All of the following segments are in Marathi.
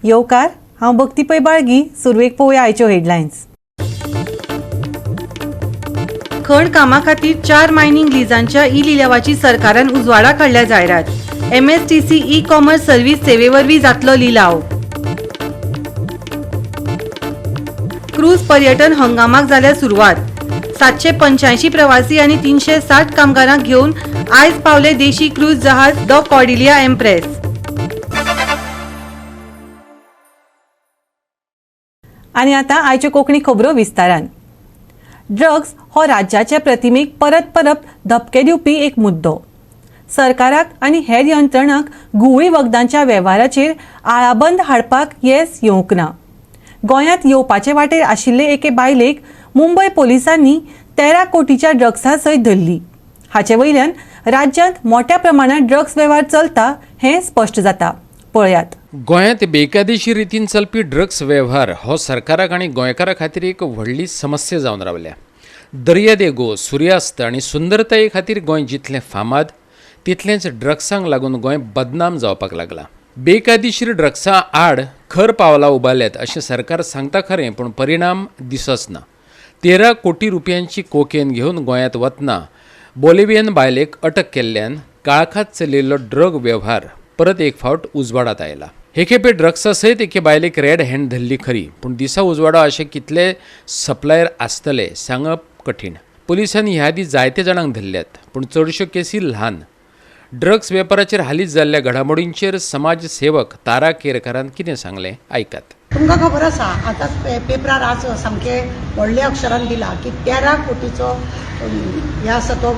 येवकार हांव भक्ती पै बाळगी. सुरवेक पळोवया आयच्यो हेडलायन्स. खण कामा खातीर 4 मायनिंग लिजांच्या ई लिलावाची सरकारान उजवाडाक हाडल्या जायरात. MSTC ई कॉमर्स सर्व्हिस सेवेवरवीं जातलो लिलाव. क्रूज पर्यटन हंगामाक जाल्या सुरवात. 785 प्रवासी आनी 360 कामगारांक घेवन आयज पावले देशी क्रूज जहाज द कॉर्डिलिया एम्प्रेस. आनी आतां आयच्यो कोंकणी खबरो विस्तारान. ड्रग्स हो राज्याच्या प्रतिमेक परत परत धपके दिवपी एक मुद्दो. सरकाराक आनी हेर यंत्रणांक गुवळी वखदांच्या वेव्हाराचेर आळाबंद हाडपाक येस येवंक ना. गोंयांत येवपाचे वाटेर आशिल्ले एके बायलेक मुंबय पोलिसांनी 13 कोटीच्या ड्रग्सा सयत धरली. हाचे वयल्यान राज्यांत मोठ्या प्रमाणात ड्रग्स वेव्हार चलता हें स्पश्ट जाता. पळयात. गोंयांत बेकायदेशीर रितीन चलपी ड्रग्स वेव्हार हो सरकाराक आनी गोंयकारां खातीर एक व्हडली समस्या जावन रावल्या. दर्यादेगो, सूर्यास्त आनी सुंदरताये खातीर गोंय जितलें फामाद तितलेंच ड्रग्सांक लागून गोंय बदनाम जावपाक लागला. बेकायदेशीर ड्रग्सां आड खर पावलां उबारल्यात अशें सरकार सांगता खरें, पूण परिणाम दिसच ना. 13 कोटी रुपयांची कोकेन घेवन गोंयांत वतना बोलिव्हियन बायलेक अटक केल्ल्यान काळखात चलिल्लो ड्रग वेव्हार परत एक फावट उजवाडात आयला. हे खेपे ड्रग्सा सयत एके बायलेक रेड हँड धरली खरी, पूण दिसा उजवाडा अशे कितले सप्लायर आसतले सांगप कठीण. पुलिसांनी ह्या आदी जायते जाणांक धरल्यात, पूण चडश्यो केसी ल्हान. ड्रग्स वेपाराचेर हालींच जाल्ल्या घडामोडींचेर समाजसेवक तारा केरकारान कितें सांगलें आयकात. तुमकां खबर आसा आतांच पेपरार आज सामके व्हडल्या अक्षरान दिला की 13 कोटीचो हे आसा तो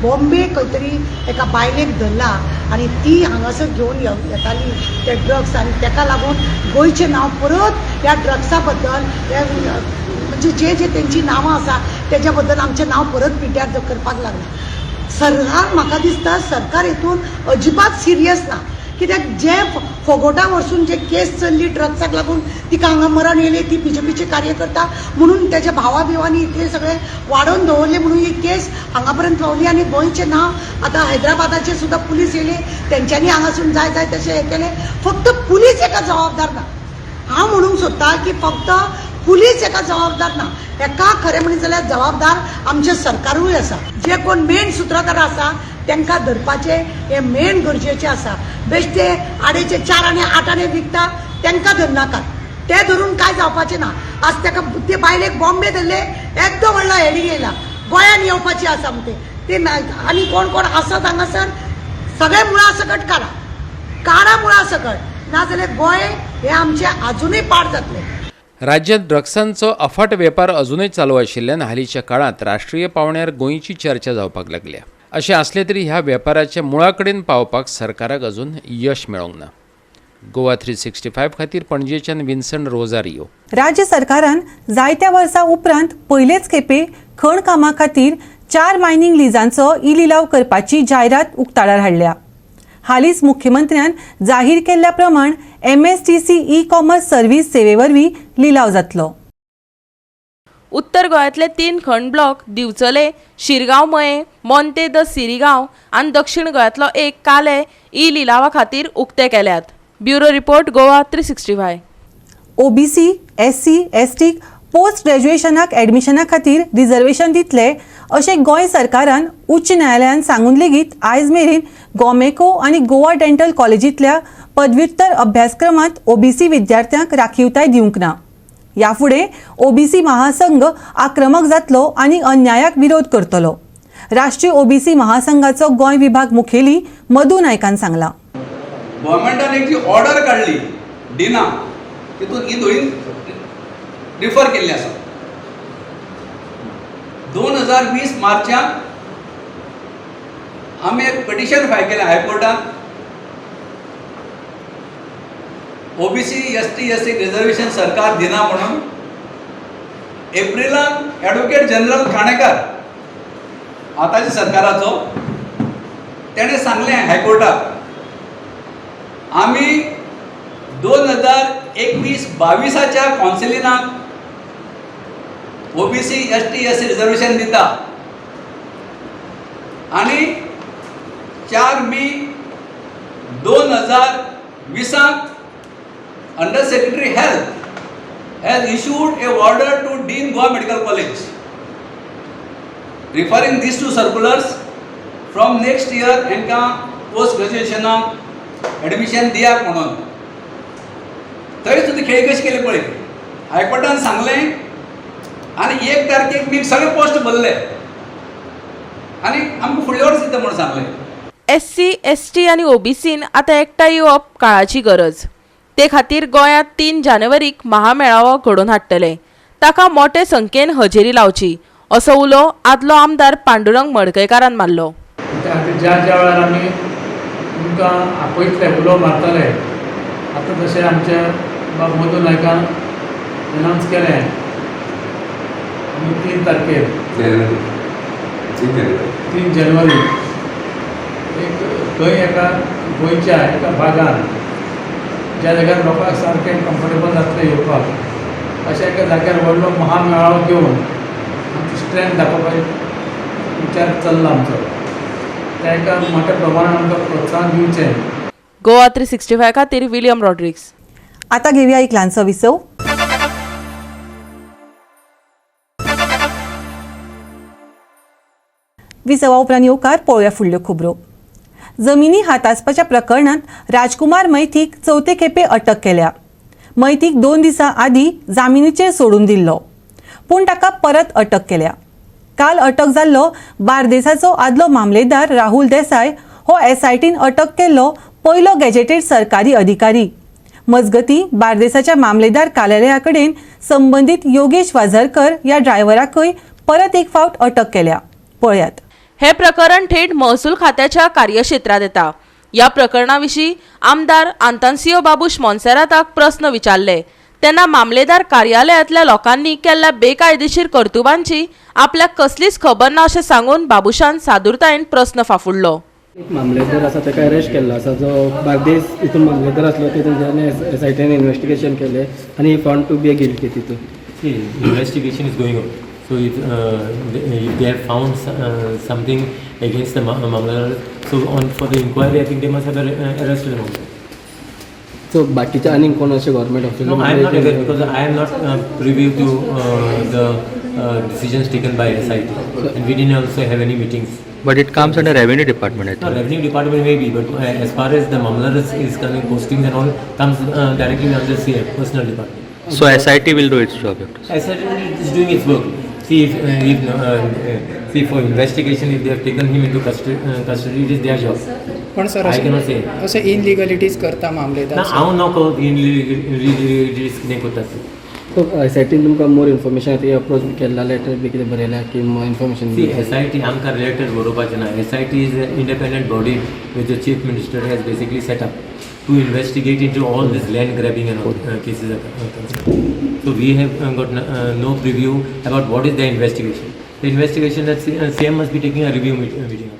बॉम्बे खंय तरी एका बायलेक धरला आनी ती हांगासर घेवन येताली ते ड्रग्स आनी ताका लागून गोंयचें नांव परत ह्या ड्रग्सा बद्दल म्हणजे जे तेंची नांवां आसा तेज्या बद्दल आमचें नांव परत पिड्ड्यार करपाक लागला. सरकार म्हाका दिसता सरकार हितून अजिबात सिरियस ना. कित्याक जे फोगोटा वरसून जे केस चल्ली ड्रग्साक लागून तिका हांगा मरण येयलें, ती BJPची कार्यकर्ता म्हणून तेज्या भावा बिवांनी इतले सगळे वाडोवन दवरले म्हणून ही केस हांगा पर्यंत पावली आनी गोंयचें नांव आतां हैदराबादाचे सुद्दां पुलीस येयले, तेंच्यांनी हांगासून जाय तशें हें केलें. फक्त पुलीस हेका जबाबदार ना. हांव म्हणूंक सोदतां की फक्त पुलीस हेका जबाबदार ना, हेका खरें म्हणत जाल्यार जबाबदार आमचें सरकारूय आसा. जे कोण मेन सूत्रधार आसा तांकां धरपाचें हें मेन गरजेचें आसा. बेश्टे आडेचे 4 आनी 8 आने विकता तांकां धरनाकात, ते धरून कांय जावपाचें ना. आज ताका ते बायलेक बॉम्बे धरले, एकदम व्हडलो हेडींग येयला गोंयांत येवपाची आसा म्हणटे ते आनी कोण कोण आसत हांगासर सगळे मुळा सकट काडा मुळा सकट, नाजाल्यार गोंय हें आमचें आजुनूय पाड जातलें. राज्यांत ड्रग्सांचो अफाट वेपार अजूनय चालू आशिल्ल्यान हालींच्या काळांत राष्ट्रीय पावंड्यार गोंयची चर्चा जावपाक लागल्या. अशें आसलें तरी ह्या वेपाराच्या मुळा कडेन पावपाक सरकाराक अजून यश मेळोंक ना. गोवा 365 खातीर पणजेच्यान विन्संट रोजारियो. राज्य सरकारान जायत्या वर्सां उपरांत पयलेच खेपे खण कामा खातीर 4 मायनिंग लिजांचो ई लिलाव करपाची जायरात उक्ताडार हाडल्या. हालींच मुख्यमंत्र्यान जाहीर केल्ल्या प्रमाण MSTC ई कॉमर्स सर्व्हिस सेवेवरवीं लिलाव जातलो. उत्तर गोंयांतले 3 खण ब्लॉक दिवचले, शिरगांव मये, मोंते द सिरिगांव आनी दक्षिण गोंयांतलो एक काले ई लिलावा खातीर उक्ते केल्यात. Bureau report Goa 365. OBC, SC, ST post ग्रॅज्युएशनाक ॲडमिशना खातीर रिझर्वेशन दितले अशें गोंय सरकारान उच्च न्यायालयान सांगून लेगीत आयज मेरेन गॉमेको आनी गोवा डेंटल कॉलेजींतल्या पदव्युत्तर अभ्यासक्रमांत OBC विद्यार्थ्यांक राखीवताय दिवंक ना. ह्या फुडें OBC महासंघ आक्रमक जातलो आनी अन्यायाक विरोध करतलो. राष्ट्रीय OBC महासंघाचो गोंय विभाग मुखेली मधू नायकान सांगला. गव्हर्मेंटान एक जी ऑर्डर काढली डिना तितून ही दोळी रिफर केल्ली आसा. 2020 मार्चाक आमी एक पिटिशन फायल केलें हायकोर्टान. OBC ST SC रिजर्वेशन सरकार दिना म्हणून. एप्रिलान ॲडव्होकेट जनरल खाणेकार आतांच्या सरकाराचो तेणें सांगलें हायकोर्टाक आमी 2021-22च्या कौन्सिलिनाक OBC ST SC रिजर्वेशन दिता आनी 4 मे 2020 Under Secretary Health has issued a order to Dean Goa Medical College referring these two circulars from next year हांकां पोस्ट ग्रॅज्युएशनाक एडमिशन दियात म्हणून. थंय सुद्दां खेळ कशी केली पळय. हायकोर्टान सांगलें आनी 1 तारखेक मी सगळे पोस्ट भरले आनी आमकां फुडल्या वर्सा दिता म्हणून सांगलें. SC, ST आनी OBCन आतां एकठांय येवप काळाची गरज. ते खातीर गोंयांत 3 जानेवारीक महामेळावो घडोवन हाडटले. ताका मोठे संख्येन हजेरी लावची असो उलो आदलो आमदार पांडुरंग मडकयकारान मारलो. ज्या वेळार आमी तुमकां आपयतले उलो मारतले आतां तशें आमचे बाब मधू नायकान एनावन्स केलें आमी 3 तारखेर 3 जानेवारी खंय एका गोंयच्या एका भागान ज्या जाग्यार लोकांक सारकें कम्फर्टेबल जातलें येवपाक अशा एका जाग्यार व्हडलो महामेळावो घेवन आमची स्ट्रेंथ दाखोवपाचो विचार चल्ला आमचो. त्या एका मोठ्या प्रमाणात आमकां प्रोत्साहन दिवचें. गोवा 365 खातीर विलियम रॉड्रिग्स. आता घेऊया एक ल्हानसो विसव. विसवा उपरांत येवकार पळोवया फुडल्यो खबरो. जमिनी हातासपाच्या प्रकरणात राजकुमार मैथीक चवथे खेपे अटक केल्या. मैथीक 2 दिसां आदीं जामिनीचेर सोडून दिल्लो, पूण ताका परत अटक केल्या. काल अटक जाल्लो बार्देसाचो आदलो मामलेदार राहुल देसाय हो SITन अटक केल्लो पयलो गॅजेटेड सरकारी अधिकारी. मजगतीं बार्देसाच्या मामलेदार कार्यालया कडेन संबंदीत योगेश वाझरकर ह्या ड्रायव्हराकय परत एक फावट अटक केल्या. पळयात. हे प्रकरण थेट महसूल खात्याच्या कार्यक्षेत्रात येता. या प्रकरणाविशीं आमदार आंतासियो बाबूश मोन्सेराताक प्रस्न विचारले तेन्ना मामलेदार कार्यालयांतल्या लोकांनी केल्ल्या बेकायदेशीर कर्तुबांची आपल्याक कसलीच खबर ना अशें सांगून बाबुशान सादुरतायेन प्रस्न फाफुडलो. एक मामलेदार आसा ताका अरेस्ट केल्लो आसा जो बार्देस हितून मामलेदार आसलो तितून ताणें SITन इन्व्हेस्टिगेशन केलें आनी found to be a guilty तितून. Investigation is going on. So if they have found something against the Mamlar, so on for the inquiry, I think they must have arrested him also. So बाकीचे आनीक कोण अशे government officer? No, I am not aware because I am not privy to the decisions taken by SIT, and we didn't also have any meetings. But it comes under revenue department, I No, think. revenue department maybe, but as far as the Mamlar is coming, postings and all comes directly under personal department. So SIT will do its job. SIT is doing its work. See for investigation, if they have taken him into custody, it is their job. पण सर I cannot say. असे इनलिगलिटीज करता मामलेदार. ना हांव नको रिलीज नाही करता. सो SITन तुमकां मोर इन्फॉर्मेशन खातीर अप्रोच केल्ला लेटर बी कितें बरयल्या की इन्फॉर्मेशन? See, SIT आमकां रिलेटेड बरोवपाचें ना. SIT is an independent body which the chief minister has basically set up to investigate into all this land grabbing and all cases are concerned. So we have got no preview about what is the investigation. The investigation that same must be taking a review meeting.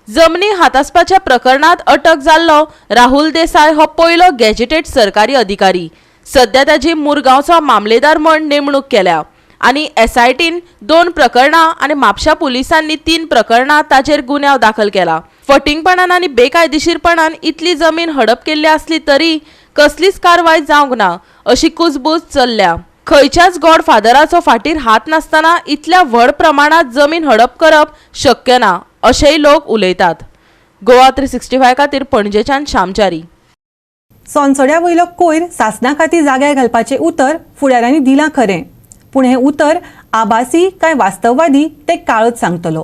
जमनी हातासपाच्या प्रकरणात अटक जाल्लो राहुल देसाय हो पयलो गॅजेटेड सरकारी अधिकारी. सध्या ताची मुरगांवचो मामलेदार म्हण नेमणूक केल्या आनी SITन 2 प्रकरणां आनी म्हापशा पुलिसांनी 3 प्रकरणां ताचेर गुन्यांव दाखल केला. फटिंगपणान आनी बेकायदेशीरपणान इतली जमीन हडप केल्ली आसली तरी कसलीच कारवाय जावंक ना अशी कुजबूज चल्ल्या. खंयच्याच गॉडफादराचो फाटीर हात नासतना इतल्या व्हड प्रमाणात जमीन हडप करप शक्य ना अशेय लोक उलयतात. गोवा 365 खातीर पणजेच्यान श्यामचारी. सोनसड्या वयलो कोयर सासणा खातीर जाग्यार घालपाचें उतर फुडाऱ्यांनी दिलां खरें, पूण हें उतर आभासी काय वास्तववादी तें काळच सांगतलो.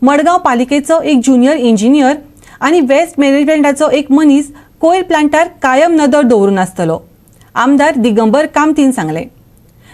मडगांव पालिकेचो एक ज्युनियर इंजिनियर आनी वेस्ट मॅनेजमेंटाचो एक मनीस कोयर प्लांटार कायम नदर दवरून आसतलो, आमदार दिगंबर कामतीन सांगलें.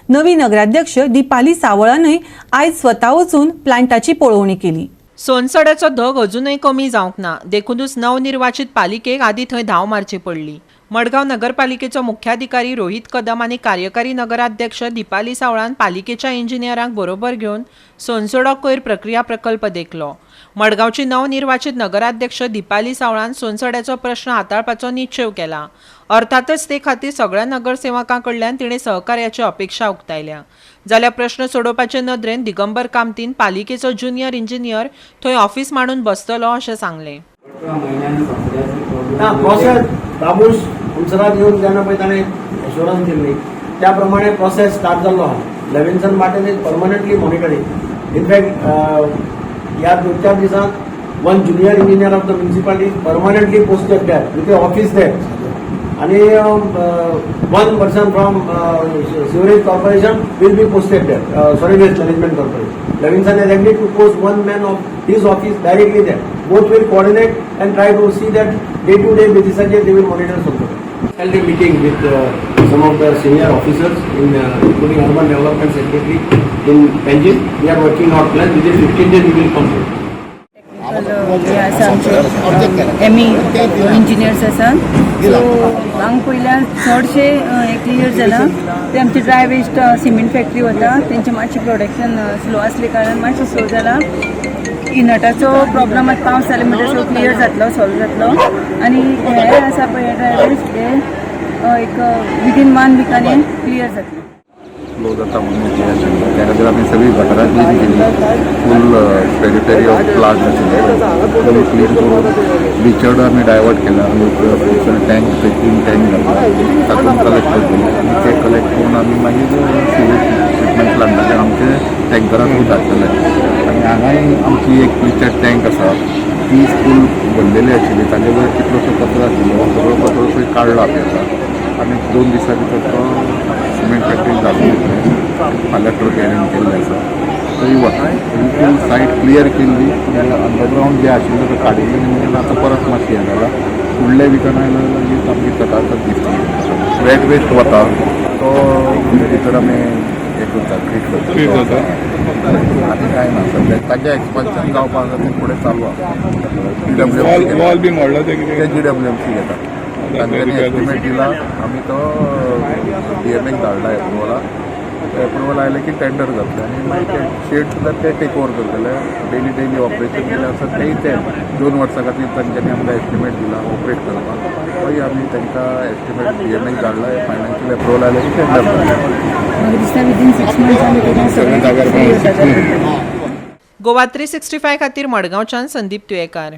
नवी नगराध्यक्ष दिपाली सावळानय आयज स्वता वचून प्लांटाची पळोवणी केली. सोनसड्याचो धग अजूनय कमी जावंक ना, देखूनच नवनिर्वाचित पालिकेक आदी थंय धांव मारची पडली. मडगांव नगरपालिकेचो मुख्याधिकारी रोहित कदम आनी कार्यकारी नगराध्यक्ष दिपाली सावळान पालिकेच्या इंजिनियरांक बरोबर घेवन सोनसडो कोयर प्रक्रिया प्रकल्प देखलो. मडगांवची नवनिर्वाचित नगराध्यक्ष दिपाली सावळान सोनसड्याचो प्रश्न हाताळपाचो निश्चय केला. अर्थातच ते खातीर सगळ्या नगरसेवकां कडल्यान तिणें सहकार्याची अपेक्षा उक्तायल्या. जाल्यार प्रश्न सोडोवपाचे नदरेन दिगंबर कामतीन पालिकेचो ज्युनियर इंजिनियर थंय ऑफिस मांडून बसतलो अशें सांगलें. प्रोसेस बाबूश हमसरात येऊन त्यांना पळय ताणें एश्योरन्स दिल्ली त्या प्रमाणे प्रोसेस स्टार्ट जाल्लो आहा. Levinson Martin is permanently monitoring. In fact ह्या 2-4 दिसांत one junior engineer of the municipality is permanently posted there with a office there. And one person from sewerage corporation will be posted there, solid waste management corporation. Levinson has agreed to post one man of his office directly there. Both will coordinate and try to see that day to day basis they will monitor something. Held a meeting with some of the senior officers including urban development secretary in Panjim. We are working on plan within 15 days we will complete. एम इंजिनियर्स आसा. सो हांगा पयल्यार चडशे क्लियर जाला. ते आमचे ड्राय वेस्ट सिमेंट फॅक्टरी वता तेंचे मातशें प्रोडक्शन स्लो आसले कारणान मातशें स्लो जाला. इनटाचो प्रॉब्लम आतां पावस जाले म्हणटकीर सो क्लियर जातलो, सॉल्व जातलो. आनी हे आसा पळय ड्राय वेस्ट हे एक विदीन 1 विकान हे क्लियर जातलो. फ्लो जाता म्हणून त्या खातीर आमी सगळी गटारां क्लीन केली. फूल टेरिटरी ऑफ प्लांट आशिल्ले सगळी क्लीन करून बिचर्ड आमी डायवर्ट केला. टँक 3 टँक घातला तातूंत कलेक्ट केले. ते कलेक्ट करून आमी मागीर सिवेज ट्रिटमेंट प्लांटाचेर आमचे टँकरांतूय धाडटले. आनी हांगाय आमची एक लिचर्ड टँक आसा ती फूल भरलेली आशिल्ली. ताजे वयर कितलोसो कचरो आशिल्लो सगळो कचरो थंय काडलो आमी आतां. आनी 2 दिसां भितर तो सिमेंट फॅक्टरी घालून दितले. फाल्यां ट्रक केल्ले आसा थंय वता. फूल सायट क्लियर केल्ली. अंडरग्रावंड जे आशिल्लें तें काडिल्लें म्हणजे आतां परत मातशें हें जालां. फुडले विकान आयल्यार आमची सदांच दिसता. वेट वेस्ट वता तो भितर आमी हें करता ट्रीट करता. आनी कांय ना सद्याक ताजें एक्सपान्शन जावपाक तें फुडें चालू आसा. GWMC घेता. तांच्यांनी एस्टिमेट दिला. आमी तो DMAक धाडला एप्रुवलाक. एप्रुवल आयलें की टेंडर जातलें आनी मागीर शेड सुद्दां ते टेक ओवर करतले. डेली ऑपरेशन केलें आसा तेंय ते 2 वर्सां खातीर तांच्यांनी आमकां एस्टिमेट दिला ऑपरेट करपाक. मागीर आमी तांकां एस्टिमेट DMAक धाडला. फायनान्शियल एप्रुवल आयलें की टेंडर जातलें. गोवा 365 खातीर मडगांवच्यान संदीप तुयेकार.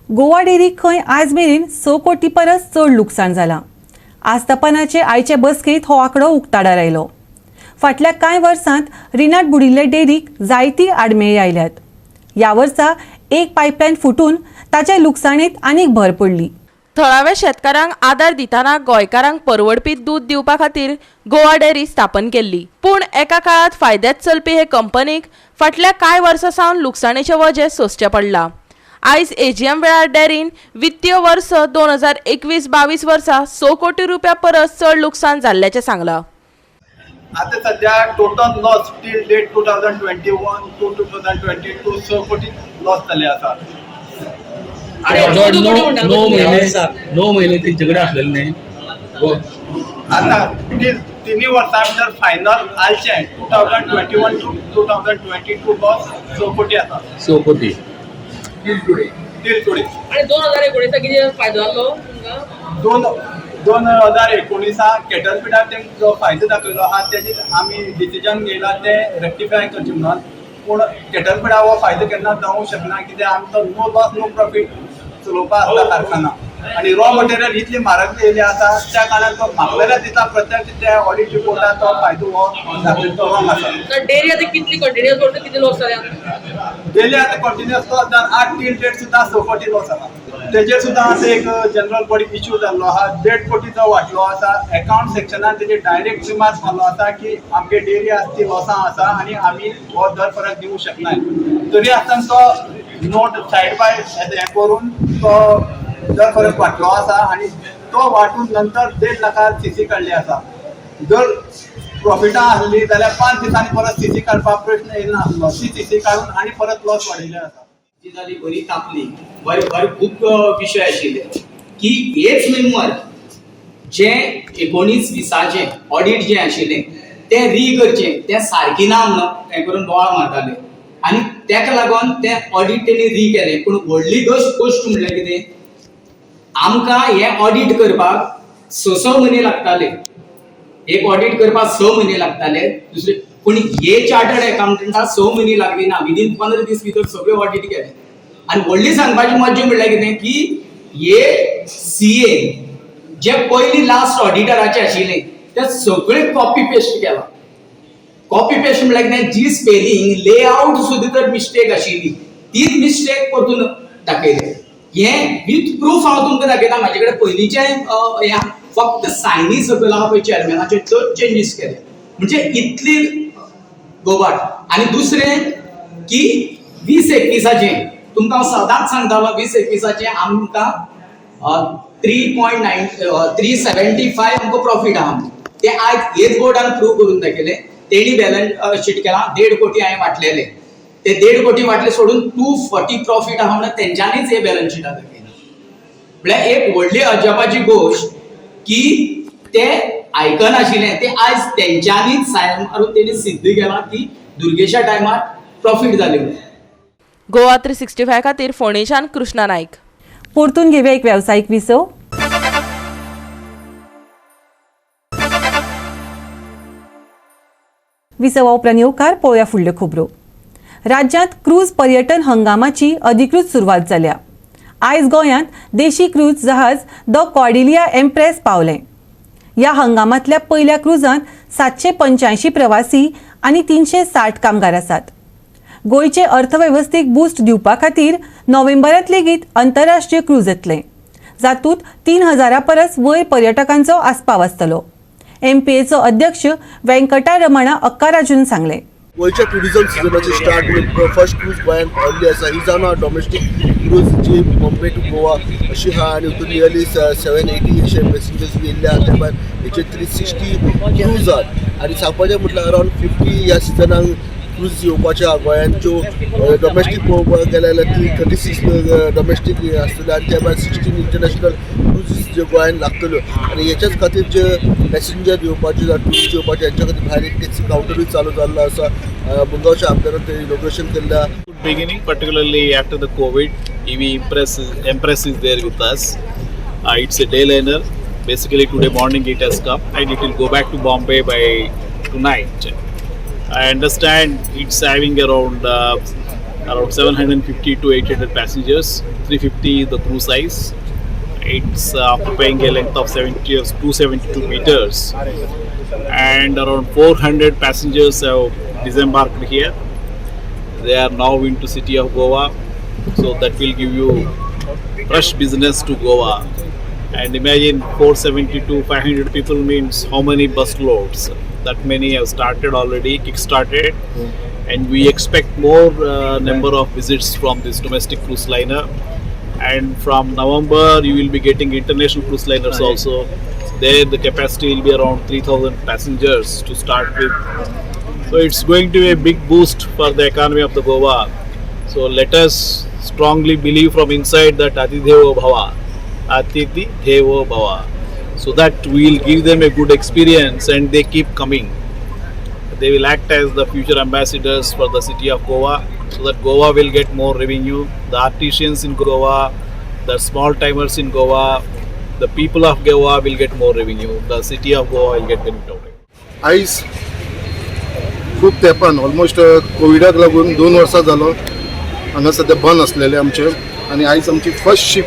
गोवा डेरीक खंय आयज मेरेन 6 कोटी परस चड लुकसाण जालां. आस्थापनाचे आयचे बसकेंत हो आंकडो उक्ताडार आयलो. फाटल्या कांय वर्सांत रिणाट बुडिल्ले डेरीक जायती आडमेळी आयल्यात. ह्या वर्सा एक पायपलायन फुटून ताच्या लुकसाणीत आनीक भर पडली. थळाव्या शेतकारांक आदार दितना गोंयकारांक परवडपी दूद दिवपा खातीर गोवा डेअरी स्थापन केल्ली. पूण एका काळात फायद्यात चलपी हे कंपनीक फाटल्या कांय वर्सां सावन लुकसाणीचे वजें सोंसचें पडलां. आयज AGM वेळार डेअरीन वित्तीय वर्स 2021-22 वर्सा 6 कोटी रुपया परस चड लुकसाण जाल्ल्याचें सांगलां. आता सध्या total loss till date 2021 to 2022 6 कोटी लॉस जाल्ले आसा. णव महिने तेंचे कडेन आसलेले न्ही. आता तिन्ही वर्सां भितर फायनल आयचे 2021 टू 2022 लॉस 6 कोटी आसा. 6 कोटी टील टुडे. आणि 2019 किती फायदो जालो तुमकां? 2019 कॅटरपिलर तेंका जो फायदो दाखयलो आहा तेजे आमी डिसिजन घेयला ते रेक्टिफाय करचे म्हणून. पूण कॅटरपिलर हो फायदो केन्ना जावंक शकना कित्याक आमचो नो लॉस नो प्रॉफीट चलोवपा आसता कारखाना. आणि रॉ मटेरियल इतली म्हारग येयली आसा त्या कारणान तो म्हागलेल्या दिता प्रत्यक्ष त्या ऑडिट रिपोर्टात तो फायदो हो दाखयतो रॉंग आसा. डेअरी आता कितली कंटिन्युअस करता किती लॉस जाल्या? डेली आता कंटिन्युअस लॉस जावन 8 टील डेट सुद्दां 6 कोटी लॉस आसा. तेजेर सुद्दां आतां एक जनरल बॉडी इश्यू जाल्लो आहा. 1.5 कोटीचो वाटलो आसा. अकाउंट सेक्शनान तेजे डायरेक्ट रिमार्क मारलो आसा की आमगे डेअरी आसा ती लॉसान आसा आनी आमी हो दर फरक दिवंक शकनाय. तरी आसतना तो नोट सायड बाय हें करून तो दर फरक वाटलो आसा आनी तो वाटून नंतर 1.5 लाखार CC काडली आसा. जर प्रॉफिटां आसली जाल्यार 5 दिसांनी परत CC काडपाक प्रश्न येयना आसलो. ती CC काडून आनी परत लॉस वाडयले आसा. जी जाली बरी तापली. बरे खूब विशय आशिल्ले की हेच मेमोर जे 19-20 ऑडिट जे आशिल्लें ते करचें तें सारकी ना म्हणून हें करून बोवाळ मारताले आनी तेका लागून तें ऑडिट तेणी केलें. पूण व्हडली गोश्ट म्हणल्यार कितें आमकां हें ऑडिट करपाक 6 म्हयने लागताले. एक ऑडिट करपाक 6 म्हयने लागताले. दुसरे पूण हे चार्टर्ड अकाउंटंटाक 6 म्हयने लागली ना. विदीन 15 दीस भितर सगळे ऑडिट केले. आनी व्हडली सांगपाची मज्जा म्हणल्यार कितें की हे CA जे पयलीं लास्ट ऑडिटराचे आशिल्ले ते सगळे कॉपी पेस्ट केला. कॉपी पेस्ट म्हळ्यार कितें, जी स्पेलिंग लेआउट सुद्दां तर मिस्टेक आशिल्ली तीच मिस्टेक परतून दाखयले. हे विथ प्रूफ हांव तुमकां दाखयता. म्हाजे कडेन पयलींचे फक्त सायनी सकयल आहा पळय चेअरमॅनाचे त्यो चेंजीस केले. म्हणजे इतली गोबाट. आणि दुसरें की 20-21 तुमकां हांव सदांच सांगतालो 20-21 आमकां 3.75 आमकां प्रॉफिट आहा. ते आज हेच बोर्डान प्रूव करून दाखयले. तेणी बॅलन्स शीट केला 1.5 कोटी हांवें वाटलेले. ते 1.5 कोटी वाटले सोडून 240 प्रॉफिट आहा म्हणून तेंच्यांनीच हे बॅलन्स शीटार दाखयला. म्हळ्यार एक व्हडली अजापाची गोश्ट की ते आयकनाशिल्ले ते आज तेंच्यांनीच सायन मारून तेणी सिद्ध केला की दुर्गेच्या टायमार प्रॉफिट जाले. गोवा 365 खातीर फोंडेच्यान कृष्णा नायक. परतून घेऊया एक व्यावसायिक विसव. विसवा उपरांत येवकार पळोवया फुडल्यो खबरो. राज्यांत क्रूज पर्यटन हंगामाची अधिकृत सुरवात जाल्या. आयज गोंयांत देशी क्रूज जहाज द कॉर्डिलिया एम्प्रेस पावलें. ह्या हंगामांतल्या पयल्या क्रुजांत 785 प्रवासी आनी 360 कामगार आसात. गोंयचे अर्थवेवस्थेक बूस्ट दिवपा खातीर नोव्हेंबरांत लेगीत आंतरराष्ट्रीय क्रूज येतले. जातूंत 3000 परस वयर पर्यटकांचो आस्पाव आसतलो. एमपीएचो अध्यक्ष वेंकटा रमणा अक्काराजून सांगले. गोयच्या टुरिझम सिजनाचे स्टार्ट फर्स्ट क्रूज गोंयांत पावल्ली आसा. ही जावन डॉमेस्टीक क्रूज जी बॉम्बे टू गोवा अशी आहा आनी हितून नियरली 780 अशे पॅसेंजर्स येयल्ले आहा. त्या भायर हेचे 360 क्रूज आहात आनी सांगपाचें म्हटल्यार अरावंड 50 ह्या सिजनाक क्रूज येवपाचे आहा गोंयांत. ज्यो डॉमेस्टीक पळोवपाक गेले जाल्यार 36 डॉमेस्टीक आसतल्यो आनी त्या भायर 16 इंटरनॅशनल क्रूजीस ज्यो गोंयांत लागतल्यो. आनी हेच्याच खातीर जे पॅसेंजर येवपाचे जावं ट्युरिस्ट येवपाचे हेंच्या खातीर भायर एक टॅक्सी कावंटरूय चालू जाल्लो आसा. मुरगांवच्या आमदारान ते इनॉग्रेशन केल्ल्या. Beginning, particularly after the COVID, EV Empress is there with us. It's a day liner. Basically today morning it has come and it will go back to Bombay by tonight. I understand it's having around 750 to 800 passengers. 350 is the crew size. It's occupying a length of 272 meters, and around 400 passengers have disembarked here. They are now into city of Goa, so that will give you fresh business to Goa. And imagine 470 to 500 people means how many bus loads. That many have started already, kick-started, and we expect more number of visits from this domestic cruise liner. And from November you will be getting international cruise liners also. There the capacity will be around 3000 passengers to start with. So it's going to be a big boost for the economy of the Goa. So let us strongly believe from inside that Atithevo Bhava, Atithi Devo Bhava, so that we will give them a good experience and they keep coming. They will act as the future ambassadors for the city of Goa, so that Goa will get more revenue. The artisans in Goa, the small timers in Goa, the people of Goa will get more revenue. The city of Goa will get benefit out of it. आयज खूब तेंपान ऑलमोस्ट कोविडाक लागून 2 वर्सां जालो हांगा सद्या बंद आसलेले आमचे. आनी आयज आमची फर्स्ट शीप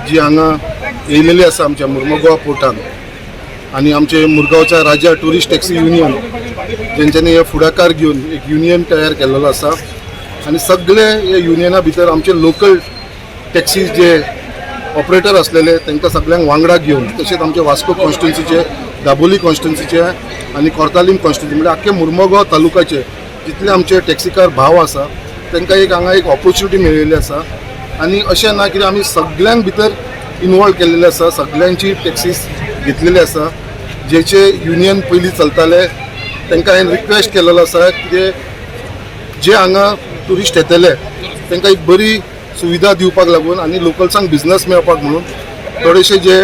जी हांगा येयलेली आसा आमच्या मुर्मुगांव पोर्टान. आनी आमचे मुरगांवच्या राज्य टुरिस्ट टॅक्सी युनियन जेंच्यांनी हे फुडाकार घेवन एक युनियन तयार केल्लो आसा. आनी सगळे हे युनियना भितर आमचे लोकल टॅक्सी जे ऑपरेटर असलेले तांकां सगळ्यांक वांगडा घेवन तशेंच आमचे वास्को कॉन्स्टिट्युन्सीचे, दाबोली कॉन्स्टिट्युन्सीचे आनी कोर्तालीम कॉन्स्टिट्युन्सी म्हणजे आख्खे मुर्मुगांव तालुक्याचे जितले आमचे टॅक्सीकार भाव आसा तांकां एक हांगा एक ऑपॉर्च्युनिटी मेळिल्ली आसा. आनी अशें ना की आमी सगळ्यांक भितर इनवॉल्व केल्लेले आसा. सगळ्यांची टॅक्सीस घेतलेली आसा. जेचे युनियन पयलीं चलताले तांकां हांवें रिक्वेस्ट केलेलो आसा की जे हांगा ट्युरिस्ट येतले तांकां एक बरी सुविधा दिवपाक लागून आनी लोकल्सांक बिझनस मेळपाक म्हणून थोडेशे जे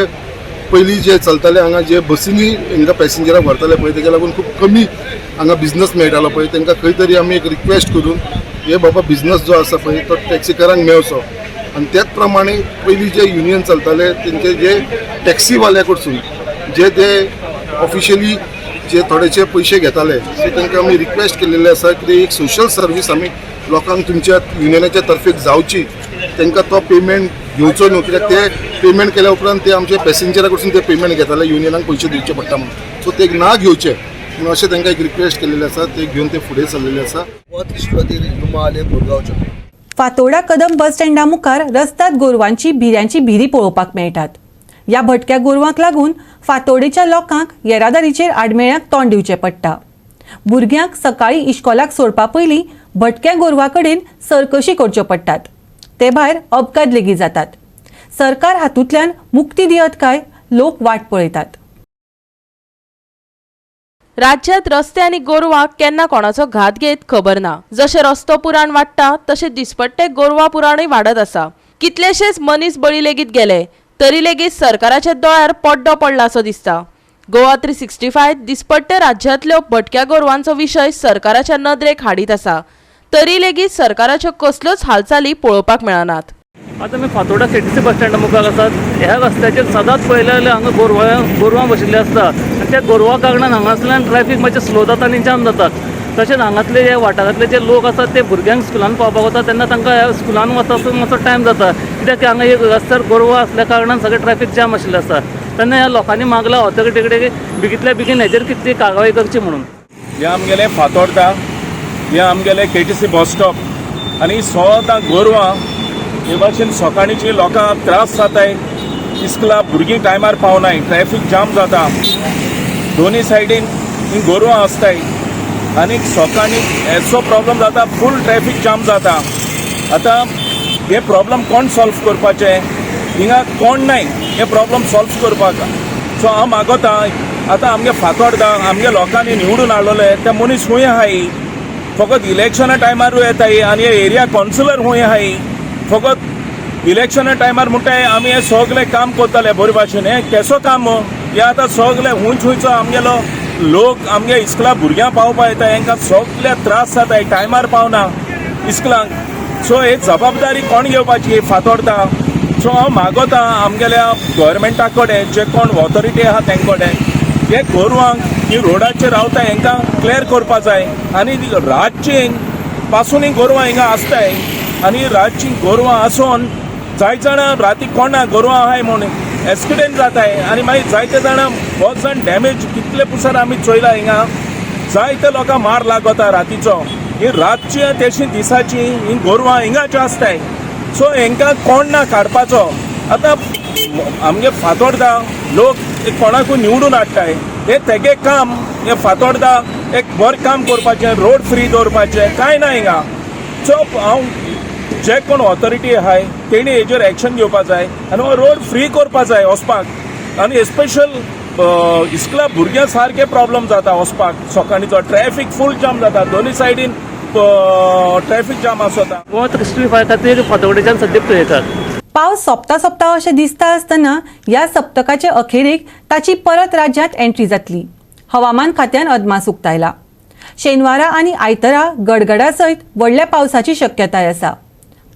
पयलीं जे चलताले हांगा जे बसींनी हांगा पॅसेंजरां व्हरताले पळय तेच्या लागून खूब कमी हांगा बिझनस मेळटालो पळय तांकां खंय तरी आमी एक रिक्वेस्ट करून हे बाबा बिझनस जो आसा पळय तो टॅक्सीकारांक मेळचो. आनी त्याच प्रमाणे पयलीं जे युनियन चलताले तेंचे जे टॅक्सीवाल्या कडसून जे ते ऑफिशियली जे थोडेशे पयशे घेताले सो तांकां आमी रिक्वेस्ट केलेले आसा की एक सोशल सर्वीस आमी लोकांक तुमच्या युनियनाच्या तर्फे जावची. तांकां तो पेमेंट घेवचो न्हू, कित्याक ते पेमेंट केल्या उपरांत ते आमचे पॅसेंजरा कडसून ते पेमेंट घेताले, युनियनाक पयशे दिवचे पडटा म्हणून. सो ते ना घेवचे म्हणून अशें तांकां एक रिक्वेस्ट केलेले आसा, ते घेवन ते फुडें चल्लेले आसा. फातोर्डा कदम बस स्टँडा मुखार रस्त्यात गोरवांची भिऱ्यांची भिरी पळोवपाक मेळटात. ह्या भटक्या गोरवांक लागून फातोर्डेच्या लोकांक येरादारीचेर आडमेळ्याक तोंड दिवचें पडटा. भुरग्यांक सकाळी इश्कोलाक सोडपा पयलीं भटक्या गोरवां कडेन सरकशी करच्यो पडटात. ते भायर अपघात लेगीत जातात. सरकार हातूंतल्यान मुक्ती दियत काय लोक वाट पळयतात. राज्यांत रस्ते आनी गोरवां केन्ना कोणाचो घात घेत खबर ना. जशे रस्तो पुराण वाडटा तशे दिसपट्टे गोरवां पुराणूय वाडत आसा. कितलेशेच मनीस बळी लेगीत गेले तरी लेगीत सरकाराच्या दोळ्यार पड्डो पडला असो दिसता. गोवा 365 दिसपट्टे राज्यांतल्यो भटक्या गोरवांचो विशय सरकाराच्या नदरेक हाडीत आसा. तरी लेगीत सरकाराच्यो कसल्योच हालचाली पळोवपाक मेळनात. आता मी फातोर्डा सीटीसी बस स्टँडा मुखार आसात. ह्या रस्त्याचेर सदांच पळयलें जाल्यार हांगा गोरवां बशिल्ले आसता आनी त्या गोरवां कारणान हांगासरल्यान ट्रॅफिक मातशें स्लो जाता आनी जाम जाता. तशेंच हांगातले जे वाठारांतले जे लोक आसात ते भुरग्यांक स्कुलान पावपाक वता तेन्ना तांकां ह्या स्कुलान वचपाक मातसो टायम जाता, कित्याक हांगा एक रस्त्यार गोरवां आसल्या कारणान सगळें ट्रॅफिक जाम आशिल्लें आसा. तेन्ना ह्या लोकांनी मागला ऑथॉरिटी बेगींतल्या बेगीन हेजेर कितें कारवाय करची म्हणून. हे आमगेले फातोर्डा, हे आमगेले KTC बस स्टॉप आनी सदां गोरवां हे भाशेन सकाळींची लोकांक त्रास जाताय. इस्कुला भुरगीं टायमार पावनाय, ट्रॅफिक जाम जाता, दोनी सायडीन ही गोरवां आसताय आनी सकाळीं हेचो प्रॉब्लम जाता, फूल ट्रॅफिक जाम जाता. आतां हे प्रॉब्लम कोण सॉल्व करपाचे, हिंगा कोण नाय हे प्रॉब्लम सॉल्व करपाक. सो हांव मागोता आतां आमगे फातोर्डा आमगे लोकांनी निवडून हाडलोले ते मनीस खूंय आहाय, फकत इलेक्शना टायमारूय येताय आनी हे एरिया कावन्सिलर खूंय आहाय. फकत इलेक्शना टायमार म्हणटाय आमी हे सगळे काम करताले बरे भाशेन. हे केसो काम हे आतां सगळे हुंयचो आमगेलो लोक आमगे इस्कुला भुरग्यां पावपा येता, हांकां सगळे त्रास जाताय, टायमार पावना इस्कुलांक. सो हे जबाबदारी कोण घेवपाची फातोर्डा. सो हांव मागोता आमगेल्या गव्हर्मेंटा कडेन जे कोण ऑथॉरिटी आहा तेंचे कडेन हे गोरवांक ही रोडाचेर रावता हांकां क्लियर करपा जाय. आनी रातची पासून ही गोरवां हिंगा आसताय आनी रातची गोरवां आसोन जायते जाणां राती कोणा गोरवां आहाय म्हणून एक्सिडेंट जाताय आनी मागीर जायते जाणां बहुत जाण डॅमेज कितले पुसर आमी चोयला हिंगा. जायते लोकांक मार लागता रातीचो. ही रातची तेशी दिसाची ही गोरवां हिंगाची आसताय. सो हांकां कोण ना काडपाचो. आतां आमगे फातोर्डा लोक कोणाकूय निवडून हाडटाय, हे तेगे काम हे फातोर्डा एक बरें काम करपाचें, रोड फ्री दवरपाचें, कांय ना हिंगा. सो हांव जे कोण ऑथॉरिटी आहाय तेणी हेजेर एक्शन घेवपा जाय आनी हो रोड फ्री करपा जाय वचपाक. आनी एस्पेशल इस्कुला भुरग्यां सारके प्रॉब्लम जाता वचपाक. सकाळीचो ट्रॅफिक फूल जाम जाता, दोनी सायडीन ट्रॅफिक जाम आसता. गोवा 365 खातीर फातोर्डेच्यान सद्या पळयतात. पावस सोंपता अशें दिसता आसतना ह्या सप्तकाचे अखेरेक ताची परत राज्यांत एंट्री जातली. हवामान खात्यान अदमास उक्तायला. शेनवारा आनी आयतारा गडगडा सयत व्हडल्या पावसाची शक्यताय आसा.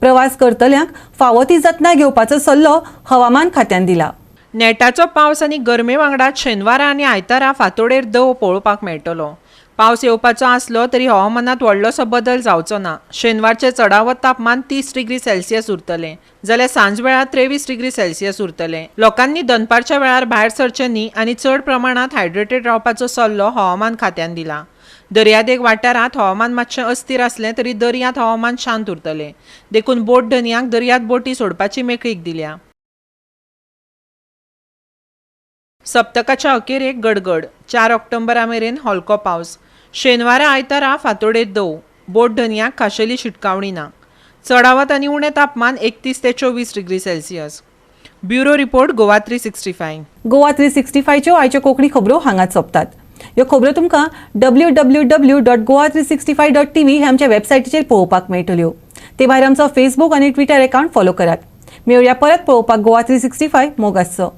प्रवास करतल्यांक फावो ती जतनाय घेवपाचो सल्लो हवामान खात्यान दिला. नेटाचो पावस आनी गरमे वांगडाच शेनवारा आनी आयतारा फातोडेर दव पळोवपाक मेळटलो. पावस येवपाचो आसलो तरी हवामानात व्हडलोसो बदल जावचो ना. शेनवारचे चडावत तापमान 30 डिग्री सेल्सियस उरतलें जाल्यार सांजवेळा 23 डिग्री सेल्सियस उरतलें. लोकांनी दनपारच्या वेळार भायर सरचें न्ही आनी चड प्रमाणात हायड्रेटेड रावपाचो सल्लो हवामान खात्यान दिला. दर्यादेग वाठारांत हवामान मातशें अस्थिर आसलें तरी दर्यांत हवामान शांत उरतलें. देखून बोट धन्यांक दर्यांत बोटी सोडपाची मेकळीक दिल्या. सप्तकाच्या अखेरेक गडगड. 4 ऑक्टोबरा मेरेन हलको पावस. शेनवारा आयतारा फातोडेर दव. बोट धन्यांक खाशेली शिटकावणी ना. चडावत आनी उणें तापमान 31 ते 24 degree Celsius. Bureau report Goa 365. Goa 365 च्यो आयच्यो कोंकणी खबरो हांगाच सोंपतात. ह्यो खबरो तुमकां www.goa365.tv हे आमच्या वेबसायटीचेर पळोवपाक मेळटल्यो. ते भायर आमचो फेसबूक आनी ट्विटर अकावंट फॉलो करात. मेळुया परत पळोवपाक गोवा 365 मोग आसचो.